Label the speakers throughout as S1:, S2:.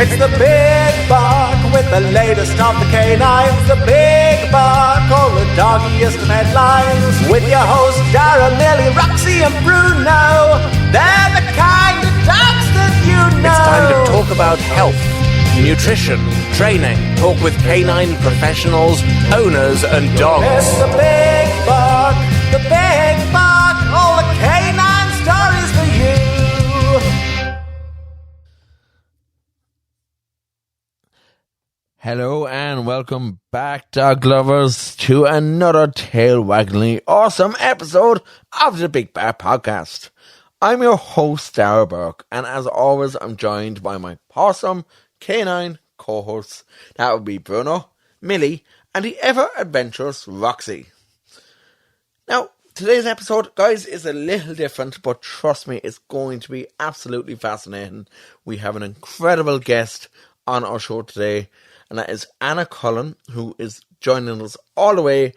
S1: It's the Big Buck with the latest of the canines. The Big Buck, all the doggiest of headlines. With your hosts Darragh, Millie, Roxy and Bruno. They're the kind of dogs that you know.
S2: It's time to talk about health, nutrition, training. Talk with canine professionals, owners and dogs.
S1: It's the Big Buck, the Big Buck. All the canine stories for you.
S3: Hello and welcome back, dog lovers, to another tail-waggingly awesome episode of the Big Bear Podcast. I'm your host, Darragh Bourke, and as always, I'm joined by my Pawsome canine co-hosts. That would be Bruno, Millie, and the ever-adventurous Roxy. Now, today's episode, guys, is a little different, but trust me, it's going to be absolutely fascinating. We have an incredible guest on our show today, and that is Anna Cullen, who is joining us all the way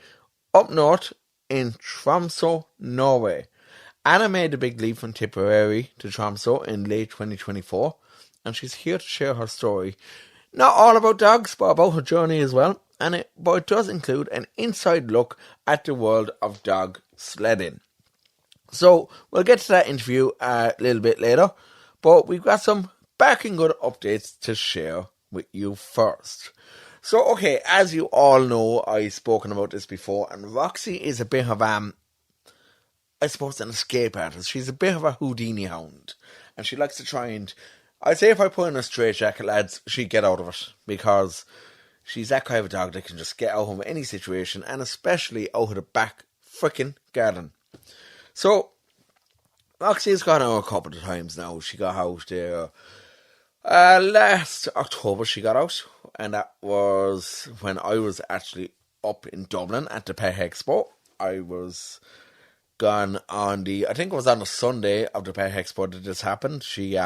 S3: up north in Tromsø, Norway. Anna made the big leap from Tipperary to Tromsø in late 2024, and she's here to share her story. Not all about dogs, but about her journey as well, but it does include an inside look at the world of dog sledding. So, we'll get to that interview a little bit later, but we've got some barking good updates to share with you first. So, okay, as you all know, I've spoken about this before, and Roxy is a bit of, I suppose, an escape artist. She's a bit of a Houdini hound, and she likes to try and, I'd say if I put in a straitjacket, lads, she'd get out of it, because she's that kind of dog that can just get out of any situation, and especially out of the back frickin' garden. So, Roxy's gone out a couple of times now. She got out there last October, she got out, and that was when I was actually up in Dublin at the Pet Expo. I was gone on I think it was on the Sunday of the Pet Expo that this happened. She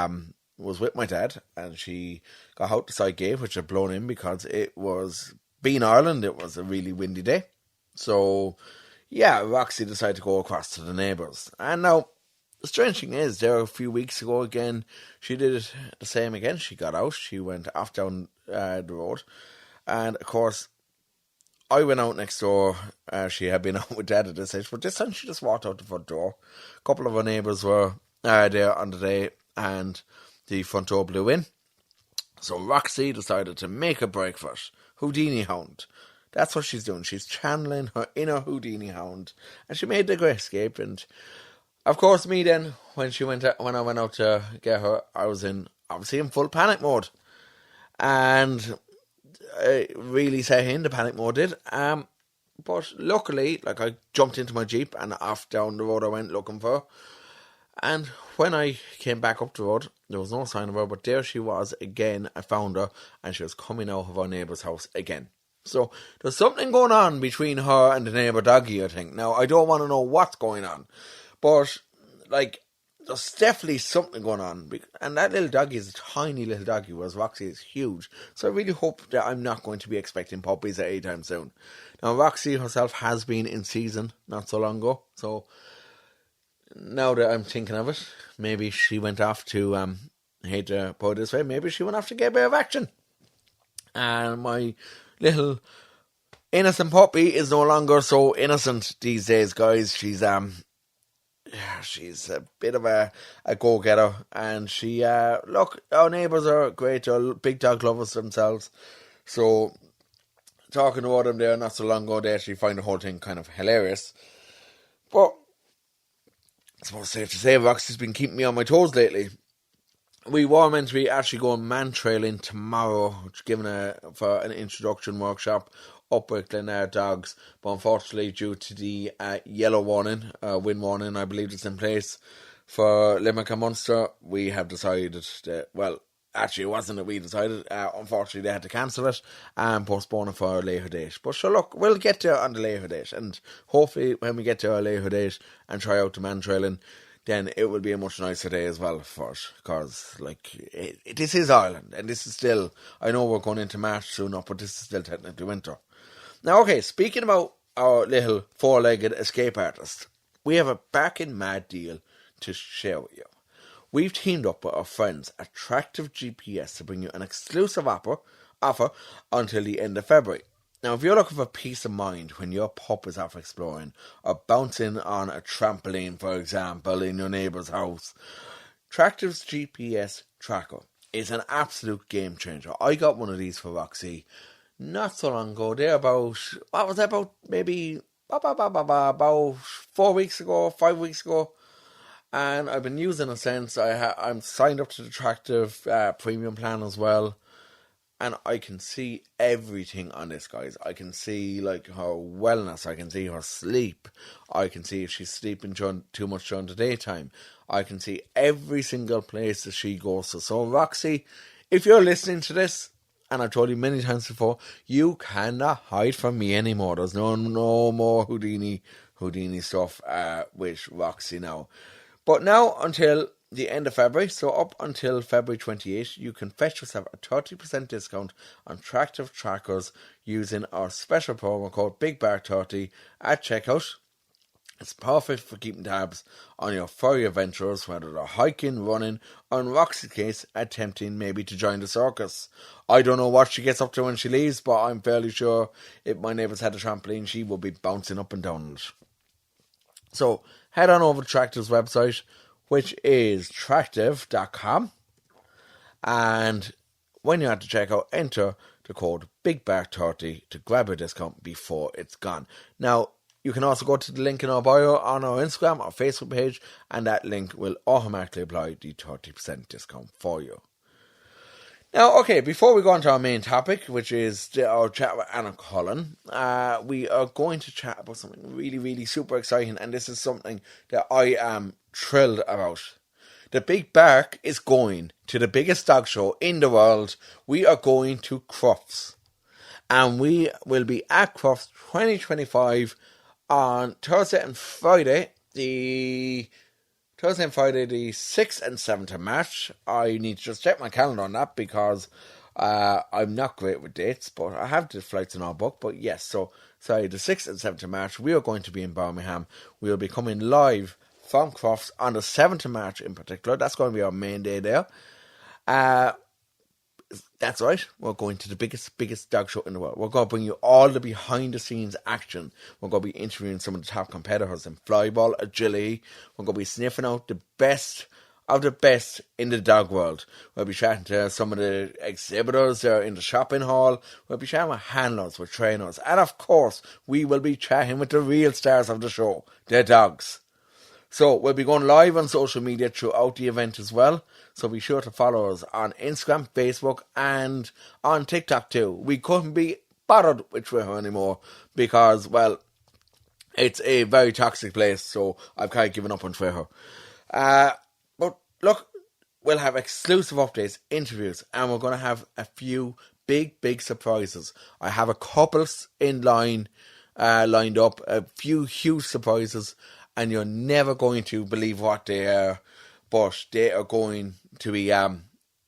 S3: was with my dad, and she got out the side gate, which had blown in because it was, being Ireland, it was a really windy day. So, yeah, Roxy decided to go across to the neighbours. And now, the strange thing is, there a few weeks ago again, she did it the same again. She got out, she went off down the road, and of course, I went out next door. She had been out with Dad at this age, but this time she just walked out the front door. A couple of our neighbours were there on the day, and the front door blew in. So Roxy decided to make a break for it. Houdini hound. That's what she's doing. She's channeling her inner Houdini hound, and she made the great escape. And of course, me then, when I went out to get her, I was obviously in full panic mode, and it really set in, the panic mode did. But luckily, I jumped into my Jeep and off down the road I went looking for her. And when I came back up the road, there was no sign of her, but there she was again. I found her, and she was coming out of our neighbour's house again. So there's something going on between her and the neighbour doggy, I think. Now, I don't want to know what's going on, but there's definitely something going on. And that little doggy is a tiny little doggy, whereas Roxy is huge. So I really hope that I'm not going to be expecting puppies at any time soon. Now, Roxy herself has been in season not so long ago. So now that I'm thinking of it, maybe she went off to, I hate to put it this way, maybe she went off to get a bit of action. And my little innocent puppy is no longer so innocent these days, guys. She's a bit of a go-getter, and she, look, our neighbours are great, they're big dog lovers themselves, so talking about them there not so long ago, they actually find the whole thing kind of hilarious. But I suppose it's safe to say Roxy's been keeping me on my toes lately. We were meant to be actually going man-trailing tomorrow, given for an introduction workshop up with Glenard Dogs, but unfortunately due to the yellow warning, wind warning, I believe it's in place for Limerick and Munster, we have decided that, well, actually it wasn't that we decided, unfortunately they had to cancel it and postpone it for a later date. But sure, look, we'll get there on the later date, and hopefully when we get to our later date and try out the man trailing, then it will be a much nicer day as well for it, because this is Ireland, and this is still, I know we're going into March soon up, but this is still technically winter. Now, okay, speaking about our little four-legged escape artist, we have a barking mad deal to share with you. we've teamed up with our friends at Tractive GPS to bring you an exclusive offer until the end of February. Now, if you're looking for peace of mind when your pup is off exploring or bouncing on a trampoline, for example, in your neighbour's house, Tractive's GPS tracker is an absolute game changer. I got one of these for Roxy not so long ago. They're about 4 weeks ago, 5 weeks ago. And I've been using it since. I'm signed up to the Tractive premium plan as well. And I can see everything on this, guys. I can see like her wellness. I can see her sleep. I can see if she's sleeping too much during the daytime. I can see every single place that she goes to. So Roxy, if you're listening to this, and I've told you many times before, you cannot hide from me anymore. There's no more Houdini stuff with Roxy now. But now until the end of February, so up until February 28th, you can fetch yourself a 30% discount on Tractive trackers using our special promo code BIGBAR30 at checkout. It's perfect for keeping tabs on your furry adventures, whether they're hiking, running, or in Roxy's case, attempting maybe to join the circus. I don't know what she gets up to when she leaves, but I'm fairly sure if my neighbours had a trampoline, she will be bouncing up and down it. So head on over to Tractive's website, which is tractive.com, and when you're at the checkout, enter the code BIGBAR30 to grab your discount before it's gone. Now, you can also go to the link in our bio on our Instagram or Facebook page, and that link will automatically apply the 30% discount for you. Now, okay, before we go on to our main topic, which is our chat with Anna Cullen, we are going to chat about something really, really super exciting, and this is something that I am thrilled about. The Big Bark is going to the biggest dog show in the world. We are going to Crufts, and we will be at Crufts 2025 on Thursday and Friday, the 6th and 7th of March. I need to just check my calendar on that because I'm not great with dates, but I have the flights in our book. But yes, the 6th and 7th of March, we are going to be in Birmingham. We will be coming live from Crufts on the 7th of March in particular. That's going to be our main day there. That's right, we're going to the biggest dog show in the world. We're going to bring you all the behind the scenes action. We're going to be interviewing some of the top competitors in flyball, agility. We're going to be sniffing out the best of the best in the dog world. We'll be chatting to some of the exhibitors there in the shopping hall. We'll be chatting with handlers, with trainers. And of course, we will be chatting with the real stars of the show, the dogs. So we'll be going live on social media throughout the event as well. So be sure to follow us on Instagram, Facebook, and on TikTok too. We couldn't be bothered with Twitter anymore because, well, it's a very toxic place. So I've kind of given up on Twitter. But look, we'll have exclusive updates, interviews, and we're going to have a few big surprises. I have a couple in line, lined up, a few huge surprises. And you're never going to believe what they are, but they are going to be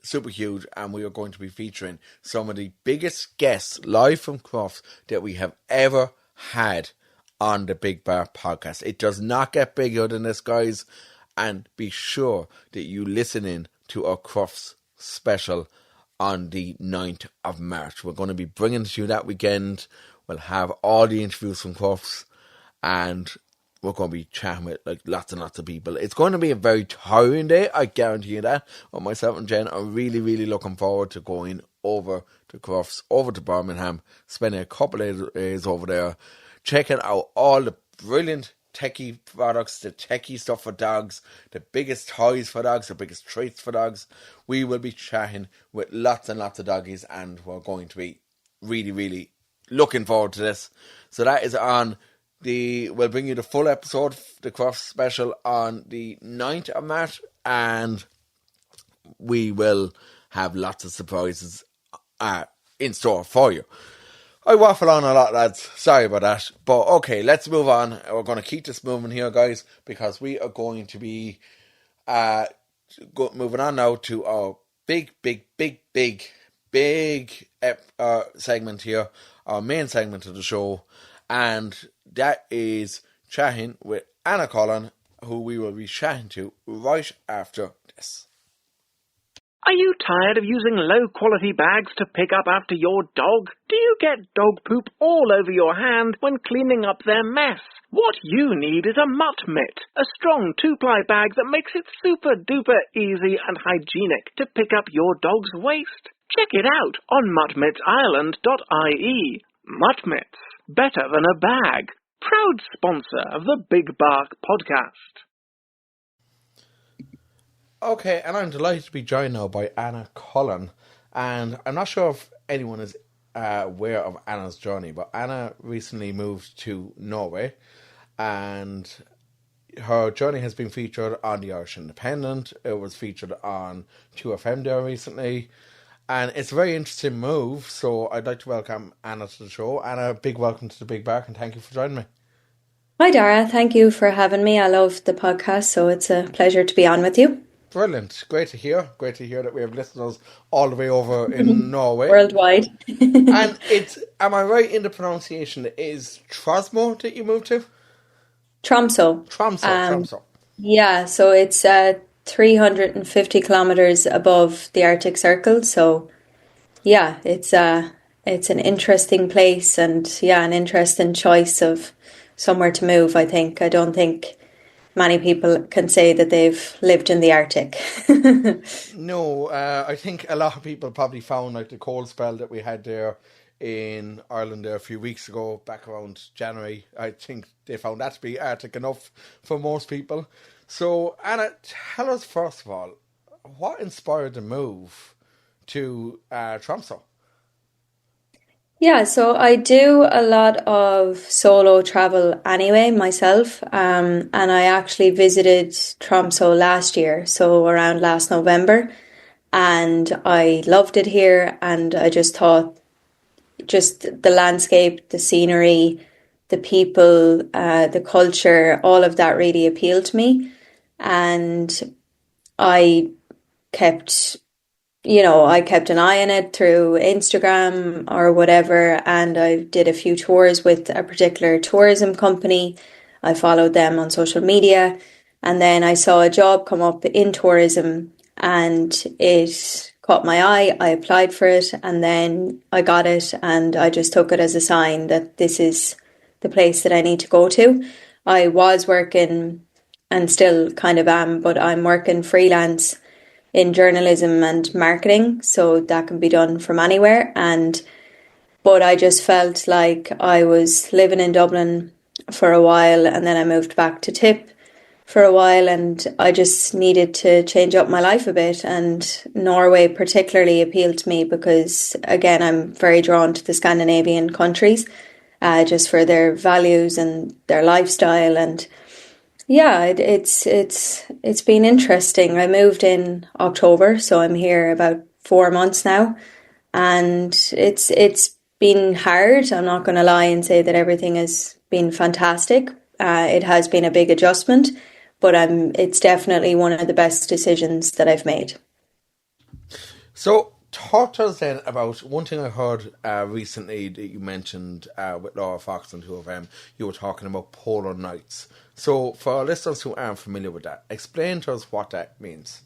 S3: super huge, and we are going to be featuring some of the biggest guests live from Crufts that we have ever had on the Big Bar podcast. It does not get bigger than this, guys, and be sure that you listen in to our Crufts special on the 9th of March. We're going to be bringing to you that weekend. We'll have all the interviews from Crufts, and we're going to be chatting with like lots and lots of people. It's going to be a very tiring day, I guarantee you that. But myself and Jen are really, really looking forward to going over to Crufts, over to Birmingham, spending a couple of days over there, checking out all the brilliant techie products, the techie stuff for dogs, the biggest toys for dogs, the biggest treats for dogs. We will be chatting with lots and lots of doggies, and we're going to be really, really looking forward to this. So that is on we'll bring you the full episode, the Crufts special, on the 9th of March, and we will have lots of surprises in store for you. I waffle on a lot, lads. Sorry about that. But okay, let's move on. We're going to keep this moving here, guys, because we are going to be moving on now to our big segment here, our main segment of the show. And that is chatting with Anna Cullen, who we will be chatting to right after this.
S4: Are you tired of using low-quality bags to pick up after your dog? Do you get dog poop all over your hand when cleaning up their mess? What you need is a mutt mitt, a strong 2-ply bag that makes it super-duper easy and hygienic to pick up your dog's waste. Check it out on muttmittsireland.ie. Mutt mitts, better than a bag. Proud sponsor of the Big Bark podcast.
S3: Okay, and I'm delighted to be joined now by Anna Cullen. And I'm not sure if anyone is aware of Anna's journey, but Anna recently moved to Norway, and her journey has been featured on the Irish Independent. It was featured on 2FM there recently, and it's a very interesting move, so I'd like to welcome Anna to the show. Anna, big welcome to the Big Bark, and thank you for joining me.
S5: Hi Darragh, thank you for having me. I love the podcast, so it's a pleasure to be on with you.
S3: Brilliant. Great to hear. Great to hear that we have listeners all the way over in Norway.
S5: Worldwide.
S3: And it's, am I right in the pronunciation, it is Tromsø that you moved to?
S5: Tromsø.
S3: Tromsø.
S5: Yeah, so it's 350 kilometers above the Arctic Circle. So yeah, it's an interesting place, and yeah, an interesting choice of somewhere to move, I think. I don't think many people can say that they've lived in the Arctic.
S3: No, I think a lot of people probably found like the cold spell that we had there in Ireland there a few weeks ago, back around January. I think they found that to be Arctic enough for most people. So, Anna, tell us first of all, what inspired the move to Tromsø?
S5: Yeah, so I do a lot of solo travel anyway myself, and I actually visited Tromsø last year, so around last November, and I loved it here, and I just thought just the landscape, the scenery, the people, the culture, all of that really appealed to me, and I kept an eye on it through Instagram or whatever, and I did a few tours with a particular tourism company. I followed them on social media, and then I saw a job come up in tourism, and it caught my eye. I applied for it, and then I got it, and I just took it as a sign that this is the place that I need to go to. I was working, and still kind of am, but I'm working freelance in journalism and marketing, so that can be done from anywhere. But I just felt like I was living in Dublin for a while, and then I moved back to Tip for a while, and I just needed to change up my life a bit. And Norway particularly appealed to me because, again, I'm very drawn to the Scandinavian countries, just for their values and their lifestyle. And yeah, it's been interesting. I moved in October, so I'm here about 4 months now, and it's been hard. I'm not going to lie and say that everything has been fantastic. It has been a big adjustment, but it's definitely one of the best decisions that I've made.
S3: So talk to us then about one thing I heard recently that you mentioned with Laura Fox and 2FM. You were talking about polar nights. So for our listeners who aren't familiar with that, explain to us what that means.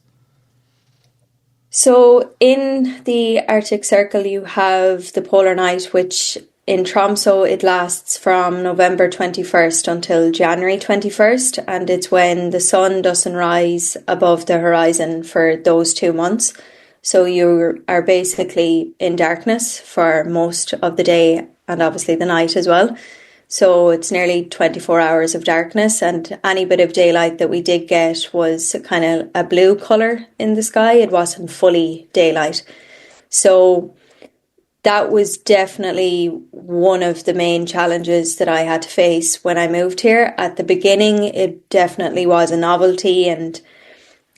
S5: So in the Arctic Circle, you have the polar night, which in Tromsø, it lasts from November 21st until January 21st. And it's when the sun doesn't rise above the horizon for those 2 months. So you are basically in darkness for most of the day, and obviously the night as well. So it's nearly 24 hours of darkness, and any bit of daylight that we did get was kind of a blue colour in the sky. It wasn't fully daylight. So that was definitely one of the main challenges that I had to face when I moved here. At the beginning, it definitely was a novelty, and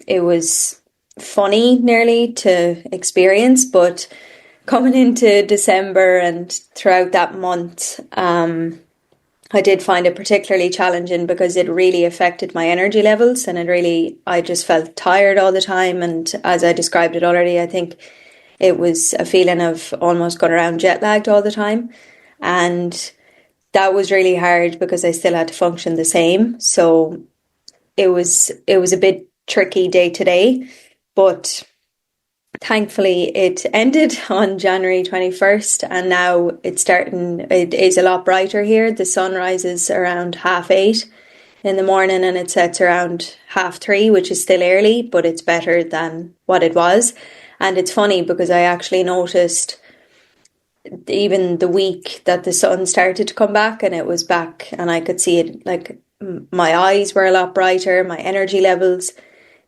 S5: it was funny nearly to experience, but coming into December and throughout that month, I did find it particularly challenging because it really affected my energy levels, and I just felt tired all the time. And as I described it already, I think it was a feeling of almost going around jet lagged all the time. And that was really hard because I still had to function the same. So it was a bit tricky day to day, but thankfully it ended on January 21st, and now it is a lot brighter here. The sun rises around 8:30 in the morning and it sets around 3:30, which is still early, but it's better than what it was. And it's funny because I actually noticed even the week that the sun started to come back and it was back, and I could see it, like my eyes were a lot brighter, my energy levels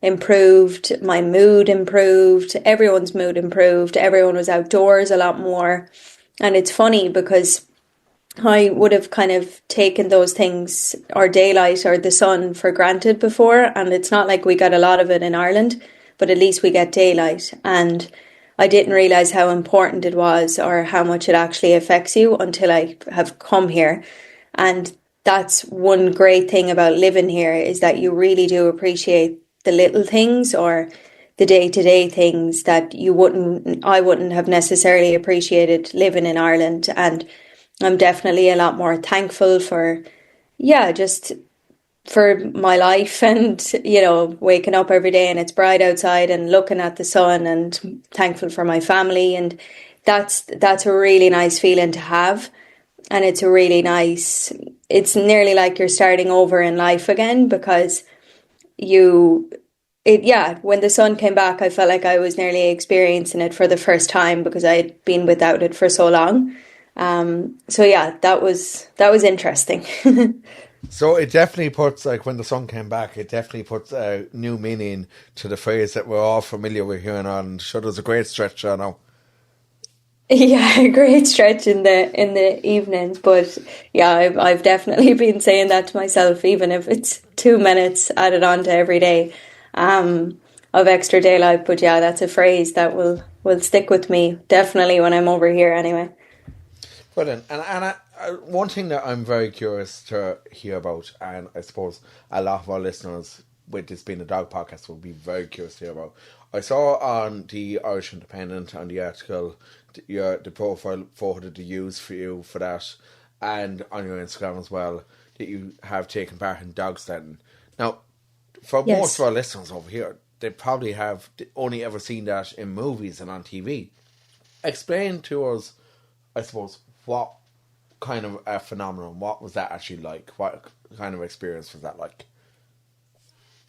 S5: improved, my mood improved, everyone's mood improved, everyone was outdoors a lot more. And it's funny because I would have kind of taken those things, or daylight or the sun, for granted before, and it's not like we got a lot of it in Ireland, but at least we get daylight. And I didn't realise how important it was or how much it actually affects you until I have come here. And that's one great thing about living here, is that you really do appreciate the little things, or the day-to-day things that I wouldn't have necessarily appreciated living in Ireland. And I'm definitely a lot more thankful for, just for my life, and, waking up every day and it's bright outside and looking at the sun, and thankful for my family. And that's a really nice feeling to have. And it's it's nearly like you're starting over in life again, because when the sun came back, I felt like I was nearly experiencing it for the first time, because I had been without it for so long. That was interesting.
S3: So it definitely puts, like, when the sun came back, it definitely puts a new meaning to the phrase that we're all familiar with here in Ireland. Sure, there's a great stretch, I know.
S5: Yeah, a great stretch in the evenings, but I've definitely been saying that to myself, even if it's 2 minutes added on to every day of extra daylight. But that's a phrase that will stick with me definitely when I'm over here anyway.
S3: Brilliant. And one thing that I'm very curious to hear about, and I suppose a lot of our listeners, with this being a dog podcast, will be very curious to hear about. I saw on the Irish Independent, on the article, the profile photo that they use for you for that, and on your Instagram as well, that you have taken part in dog sledding. Now, for most of our listeners over here, they probably have only ever seen that in movies and on TV. Explain to us, I suppose, what kind of a phenomenon, what was that actually like? What kind of experience was that like?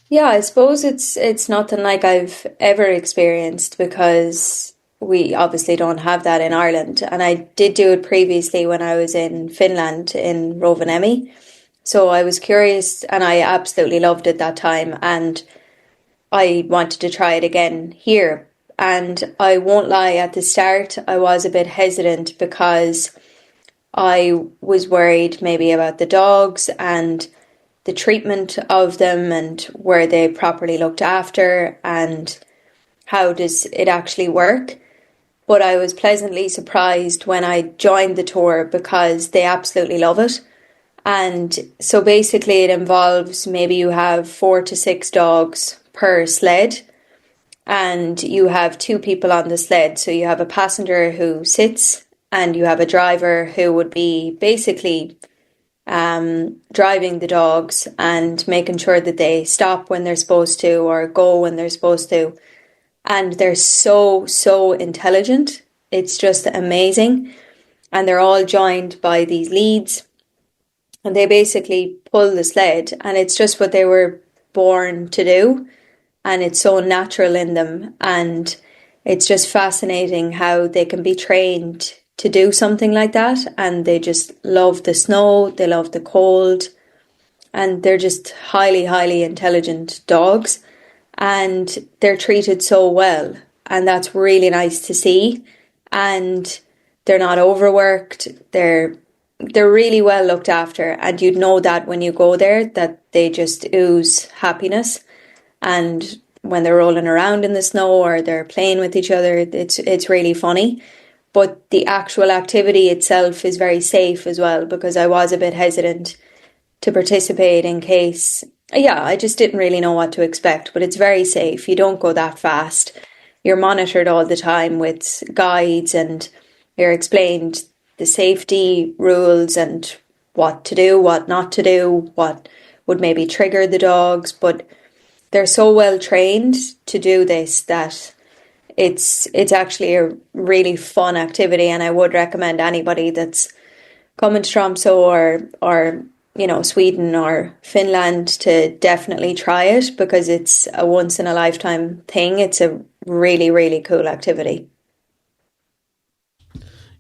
S5: Yeah, I suppose it's nothing like I've ever experienced, because we obviously don't have that in Ireland. And I did do it previously when I was in Finland, in Rovaniemi. So I was curious, and I absolutely loved it that time. And I wanted to try it again here. And I won't lie, at the start, I was a bit hesitant, because I was worried maybe about the dogs and the treatment of them, and were they properly looked after, and how does it actually work. But I was pleasantly surprised when I joined the tour, because they absolutely love it. And so basically it involves, maybe you have 4 to 6 dogs per sled, and you have 2 people on the sled. So you have a passenger who sits, and you have a driver who would be basically driving the dogs and making sure that they stop when they're supposed to, or go when they're supposed to. And they're so intelligent. It's just amazing. And they're all joined by these leads, and they basically pull the sled, and it's just what they were born to do. And it's so natural in them. And it's just fascinating how they can be trained to do something like that. And they just love the snow, they love the cold, and they're just highly intelligent dogs. And they're treated so well, and that's really nice to see. And they're not overworked, they're really well looked after, and you'd know that when you go there, that they just ooze happiness. And when they're rolling around in the snow or they're playing with each other, it's really funny. But the actual activity itself is very safe as well, because I was a bit hesitant to participate in case, I just didn't really know what to expect. But it's very safe. You don't go that fast. You're monitored all the time with guides, and you're explained the safety rules and what to do, what not to do, what would maybe trigger the dogs, but they're so well trained to do this that it's actually a really fun activity, and I would recommend anybody that's coming to Tromsø or Sweden or Finland to definitely try it, because it's a once in a lifetime thing. It's a really, really cool activity.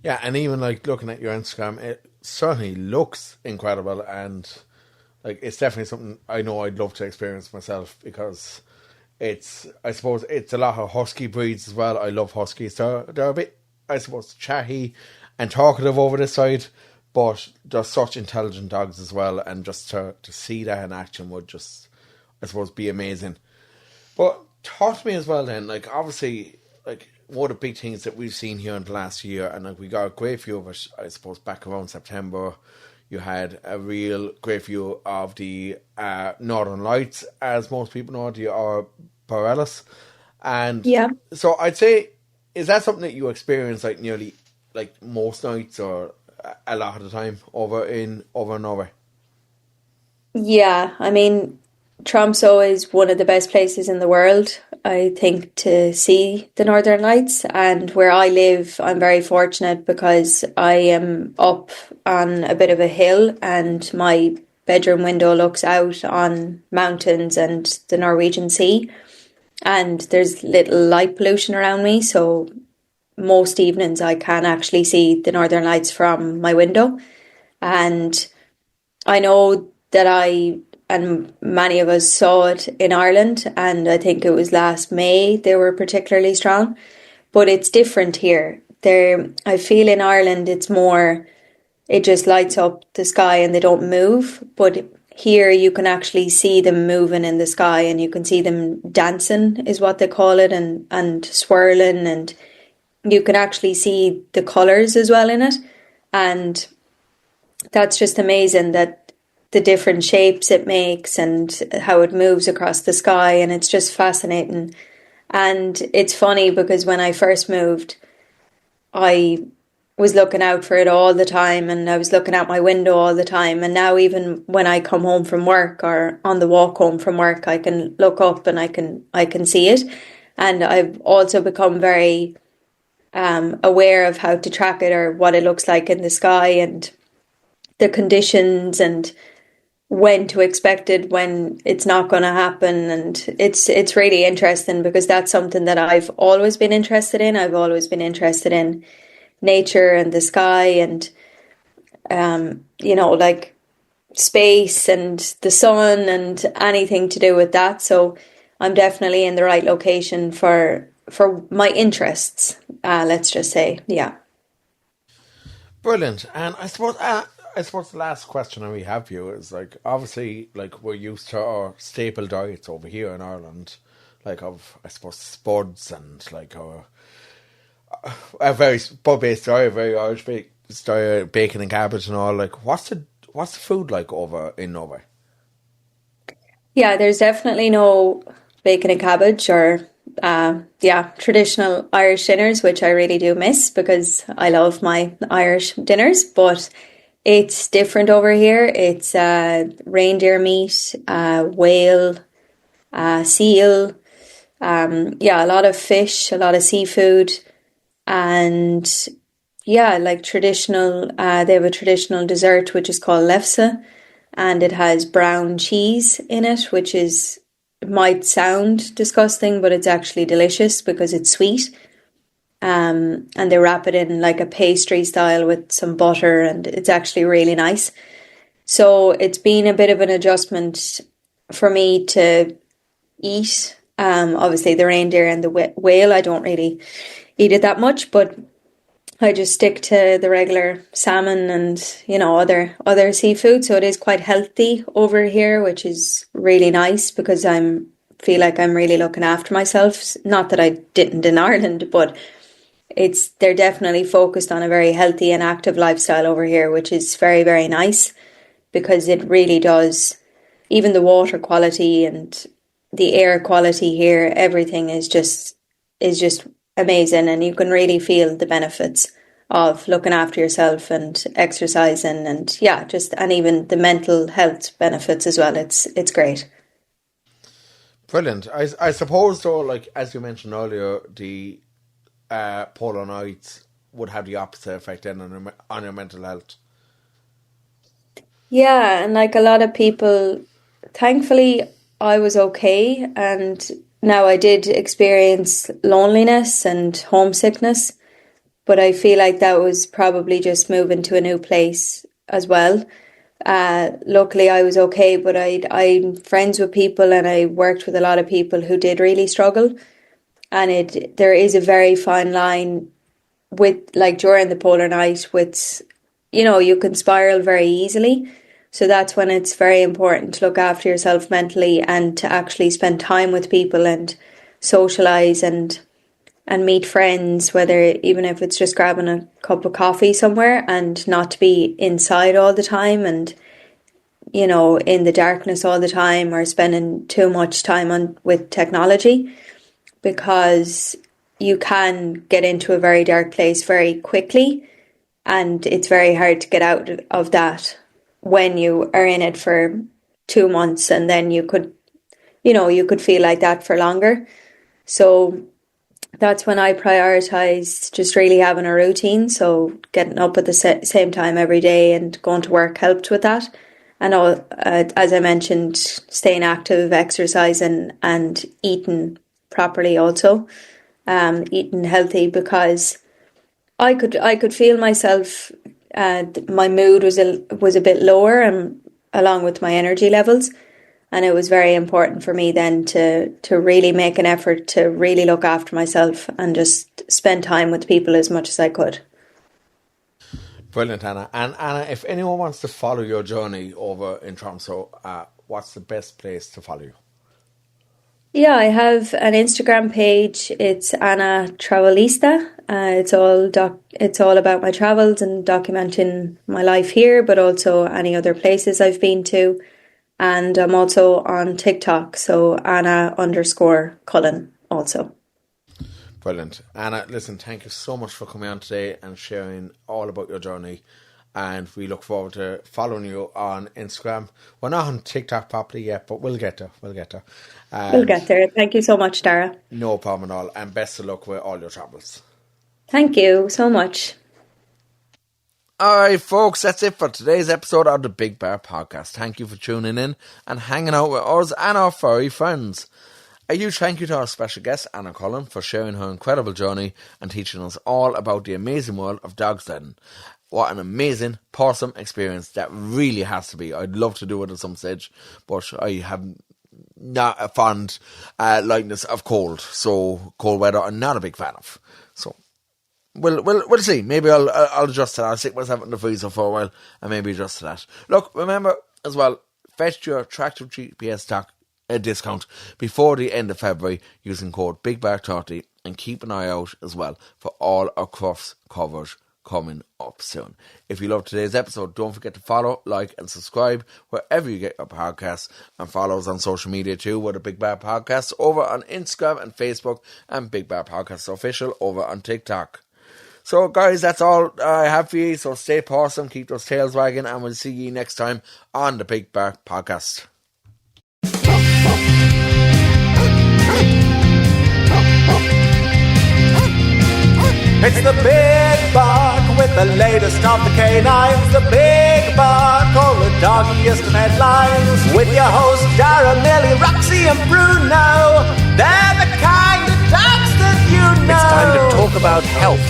S3: Yeah, and even like looking at your Instagram, it certainly looks incredible, and like it's definitely something I know I'd love to experience myself, because I suppose it's a lot of husky breeds as well. I love huskies. They're a bit, I suppose, chatty and talkative over this side, but they're such intelligent dogs as well, and just to see that in action would just, I suppose, be amazing. But talk to me as well then, like obviously, like one of the big things that we've seen here in the last year, and like we got a great view of it, I suppose, back around September. You had a real great view of the Northern Lights, as most people know, the Borealis. And
S5: yeah.
S3: So I'd say, is that something that you experience like nearly like most nights or a lot of the time over in Norway?
S5: Yeah, I mean, Tromsø is one of the best places in the world, I think, to see the Northern Lights. And where I live, I'm very fortunate because I am up on a bit of a hill, and my bedroom window looks out on mountains and the Norwegian Sea. And there's little light pollution around me, so most evenings I can actually see the Northern Lights from my window. And I know that and many of us saw it in Ireland, and I think it was last May they were particularly strong. But it's different here. I feel in Ireland it's more, it just lights up the sky and they don't move. But here you can actually see them moving in the sky, and you can see them dancing, is what they call it, and swirling, and you can actually see the colours as well in it. And that's just amazing, that the different shapes it makes and how it moves across the sky, and it's just fascinating. And it's funny because when I first moved, I was looking out for it all the time, and I was looking out my window all the time. And now even when I come home from work or on the walk home from work, I can look up and I can see it. And I've also become very aware of how to track it, or what it looks like in the sky, and the conditions, and when to expect it, when it's not going to happen. And it's really interesting, because that's something that I've always been interested in. I've always been interested in nature and the sky, and like space and the sun and anything to do with that. So I'm definitely in the right location for my interests, let's just say. Yeah.
S3: Brilliant. And I suppose the last question we have for you is, like, obviously, like, we're used to our staple diets over here in Ireland, like, of, I suppose, spuds, and like a very spud-based diet, very Irish-based diet, bacon and cabbage and all. Like, what's the food like over in Norway?
S5: Yeah, there's definitely no bacon and cabbage or traditional Irish dinners, which I really do miss, because I love my Irish dinners. But it's different over here. It's reindeer meat, whale, seal, a lot of fish, a lot of seafood, and like traditional. They have a traditional dessert which is called lefse, and it has brown cheese in it, which might sound disgusting, but it's actually delicious because it's sweet. And they wrap it in like a pastry style with some butter, and it's actually really nice. So it's been a bit of an adjustment for me to eat. Obviously the reindeer and the whale, I don't really eat it that much, but I just stick to the regular salmon and, other seafood. So it is quite healthy over here, which is really nice, because feel like I'm really looking after myself. Not that I didn't in Ireland, but they're definitely focused on a very healthy and active lifestyle over here, which is very, very nice, because it really does. Even the water quality and the air quality here, everything is just amazing, and you can really feel the benefits of looking after yourself and exercising and and even the mental health benefits as well. It's great.
S3: Brilliant. I suppose though, like as you mentioned earlier, the polar nights would have the opposite effect then on your mental health.
S5: Yeah, and like a lot of people, thankfully I was okay, and now I did experience loneliness and homesickness, but I feel like that was probably just moving to a new place as well. Luckily I was okay, but I'm friends with people and I worked with a lot of people who did really struggle, and there is a very fine line with, like, during the polar night, with, you can spiral very easily. So that's when it's very important to look after yourself mentally and to actually spend time with people and socialise and meet friends, whether even if it's just grabbing a cup of coffee somewhere, and not to be inside all the time and, in the darkness all the time, or spending too much time with technology, because you can get into a very dark place very quickly, and it's very hard to get out of that when you are in it for 2 months, and then you could feel like that for longer. So that's when I prioritised just really having a routine. So getting up at the same time every day and going to work helped with that. And as I mentioned, staying active, exercising and eating properly also. Eating healthy, because I could feel myself, my mood was a bit lower, and along with my energy levels, and it was very important for me then to really make an effort to really look after myself and just spend time with people as much as I could.
S3: Brilliant, Anna. And Anna, if anyone wants to follow your journey over in Tromsø, what's the best place to follow you?
S5: Yeah, I have an Instagram page. It's Anna Travelista. It's all about my travels and documenting my life here, but also any other places I've been to. And I'm also on TikTok, so Anna_Cullen also.
S3: Brilliant. Anna, listen, thank you so much for coming on today and sharing all about your journey. And we look forward to following you on Instagram. We're not on TikTok properly yet, but we'll get there. We'll get there. Thank you so much, Darragh. No problem at all. And best of luck with all your travels.
S5: Thank you so much.
S3: Alright, folks, that's it for today's episode of the Big Bear Podcast. Thank you for tuning in and hanging out with us and our furry friends. A huge thank you to our special guest, Anna Cullen, for sharing her incredible journey and teaching us all about the amazing world of dog sledding. What an amazing Pawsome experience that really has to be. I'd love to do it at some stage, but I have not a fond likeness of cold. So cold weather I'm not a big fan of. So we'll see. Maybe I'll adjust to that. I'll stick myself in the freezer for a while and maybe adjust to that. Look, remember as well, fetch your Tractive GPS discount before the end of February using code BIGBEAR30, and keep an eye out as well for all our Crufts covers coming up soon. If you love today's episode, don't forget to follow, like and subscribe wherever you get your podcasts, and follow us on social media too. We're the Big Bear Podcast over on Instagram and Facebook, and Big Bear Podcast Official over on TikTok. So guys, that's all I have for you. So stay Pawsome, keep those tails wagging, and we'll see you next time on the Big Bear Podcast.
S1: It's the Big Bark with the latest of the canines. The Big Bark, all the doggiest of headlines. With your hosts Darragh, Millie, Roxy and Bruno. They're the kind of dogs that you know.
S2: It's time to talk about health,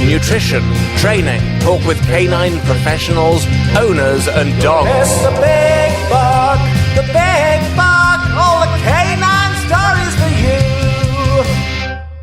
S2: nutrition, training, talk with canine professionals, owners and dogs.
S1: It's the Big Bark, the Big